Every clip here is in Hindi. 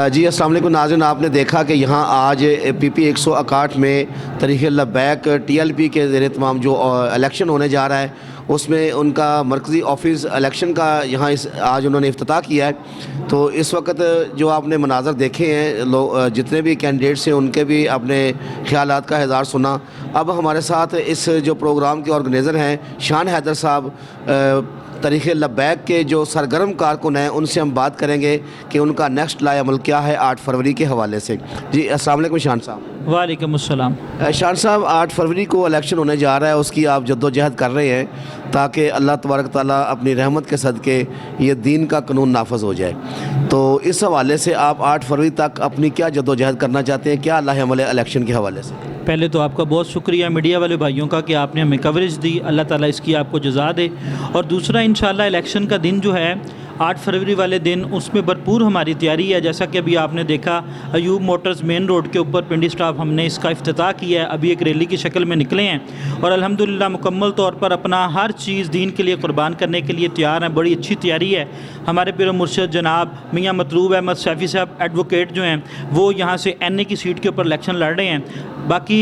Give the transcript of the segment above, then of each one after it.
जी अस्सलाम वालेकुम नाज़रीन, आपने देखा कि यहाँ आज PP 161 में तरीक़े लब्बैक TLP के ज़ेरे तमाम जो इलेक्शन होने जा रहा है उसमें उनका मरकज़ी ऑफिस इलेक्शन का यहाँ आज उन्होंने इफ्तिताह किया है। तो इस वक्त जो आपने मनाज़र देखे हैं, लोग जितने भी कैंडिडेट्स हैं उनके भी अपने ख़यालात का इज़हार सुना। अब हमारे साथ इस जो प्रोग्राम के ऑर्गेनाइज़र हैं शान हैदर साहब, तरीक़े लब्बैक के जो सरगर्म कारकुन हैं, उनसे हम बात करेंगे कि उनका नेक्स्ट लाए अमल क्या है 8 फरवरी के हवाले से। जी अस्सलाम वालेकुम शान साहब। वालेकुम अस्सलाम। शान साहब, 8 फरवरी को इलेक्शन होने जा रहा है, उसकी आप जद्दोजहद कर रहे हैं ताकि अल्लाह तबारक ताला अपनी रहमत के सदक़े ये दीन का कानून नाफज हो जाए। तो इस हवाले से आप 8 फरवरी तक अपनी क्या जद्दोजहद करना चाहते हैं, क्या लाए अमल इलेक्शन के हवाले से? पहले तो आपका बहुत शुक्रिया मीडिया वाले भाइयों का कि आपने हमें कवरेज दी, अल्लाह ताला इसकी आपको जज़ा दे। और दूसरा, इंशाल्लाह इलेक्शन का दिन जो है 8 फरवरी वाले दिन, उसमें भरपूर हमारी तैयारी है। जैसा कि अभी आपने देखा अयूब मोटर्स मेन रोड के ऊपर पिंडी स्टाफ हमने इसका इफ्तिताह किया है, अभी एक रैली की शक्ल में निकले हैं और अल्हम्दुलिल्लाह मुकम्मल तौर पर अपना हर चीज़ दीन के लिए कुर्बान करने के लिए तैयार हैं। बड़ी अच्छी तैयारी है। हमारे पीर मुर्शद जनाब मियाँ मतलूब अहमद सैफ़ी साहब एडवोकेट जो हैं वो यहाँ से NA की सीट के ऊपर इलेक्शन लड़ रहे हैं। बाकी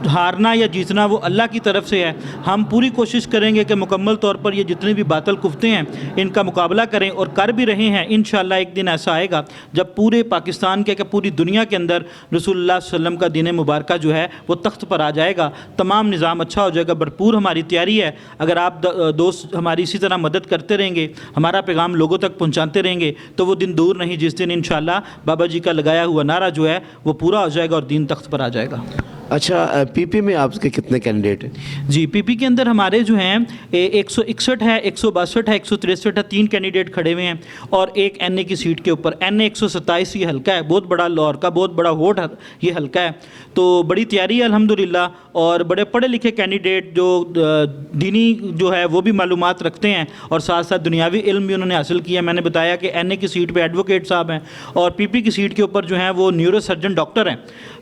हारना या जीतना वो अल्लाह की तरफ से है। हम पूरी कोशिश करेंगे कि मुकम्मल तौर पर ये जितने भी बातिल कुफ्ते हैं इनका मुकाबला करें और कर भी रहे हैं। इंशाअल्लाह एक दिन ऐसा आएगा जब पूरे पाकिस्तान के पूरी दुनिया के अंदर रसूलुल्लाह सल्लल्लाहु अलैहि वसल्लम का दीन मुबारक जो है वो तख्त पर आ जाएगा, तमाम निज़ाम अच्छा हो जाएगा। भरपूर हमारी तैयारी है। अगर आप दोस्त हमारी इसी तरह मदद करते रहेंगे, हमारा पैगाम लोगों तक पहुँचाते रहेंगे तो वो दिन दूर नहीं जिस दिन इंशाअल्लाह बाबा जी का लगाया हुआ नारा जो है वो पूरा हो जाएगा और दीन तख्त पर आ जाएगा। अच्छा, PP में आपके कितने कैंडिडेट हैं? जी, PP के अंदर हमारे जो हैं 161 है, 162 है, 163 है, 3 कैंडिडेट खड़े हुए हैं और एक NA की सीट के ऊपर। NA 127 ये हल्का है, बहुत बड़ा लाहौर का बहुत बड़ा वोट है, ये हल्का है। तो बड़ी तैयारी है अल्हम्दुलिल्लाह। और बड़े पढ़े लिखे कैंडिडेट जो दीनी जो है वो भी मालूमात रखते हैं और साथ साथ दुनियावी इल्म भी उन्होंने हासिल किया। मैंने बताया कि NA की सीट पे एडवोकेट साहब हैं और PP की सीट के ऊपर जो हैं वो न्यूरो सर्जन डॉक्टर हैं।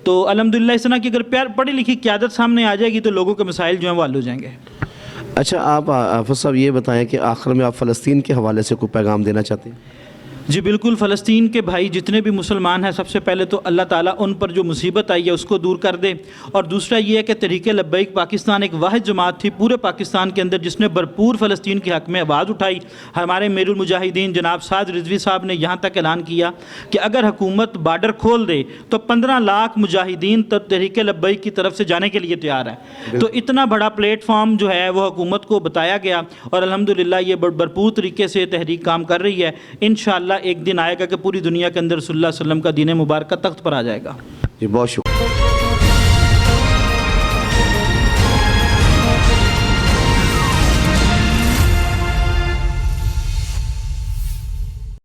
तो अल्हम्दुलिल्लाह इस तरह की अगर पढ़ी लिखी क़यादत सामने आ जाएगी तो लोगों के मसाइल जो हैं वो हल हो जाएंगे। अच्छा, आप हाफ़िज़ साहब ये बताएं कि आखिर में आप फ़लस्तीन के हवाले से कोई पैगाम देना चाहते हैं? जी बिल्कुल, फ़लस्तीन के भाई जितने भी मुसलमान हैं, सबसे पहले तो अल्लाह ताला उन पर जो मुसीबत आई है उसको दूर कर दे। और दूसरा ये है कि तहरीक लब्बैक पाकिस्तान एक वाहिद जमात थी पूरे पाकिस्तान के अंदर जिसने भरपूर फ़लस्तीन के हक़ में आवाज़ उठाई। हमारे अमीरुल मुजाहिदीन जनाब साद रिजवी साहब ने यहाँ तक ऐलान किया कि अगर हुकूमत बार्डर खोल दे तो 15 लाख मुजाहिदीन तहरीक लब्बैक की तरफ से जाने के लिए तैयार है। तो इतना बड़ा प्लेटफॉर्म जो है वो हुकूमत को बताया गया और अल्हम्दुलिल्लाह ये भरपूर तरीके से तहरीक काम कर रही है। इंशाअल्लाह एक दिन आएगा कि पूरी दुनिया के अंदर रसूलुल्लाह सल्लल्लाहु अलैहि वसल्लम का दीन मुबारक तख्त पर आ जाएगा। जी बहुत शुक्रिया।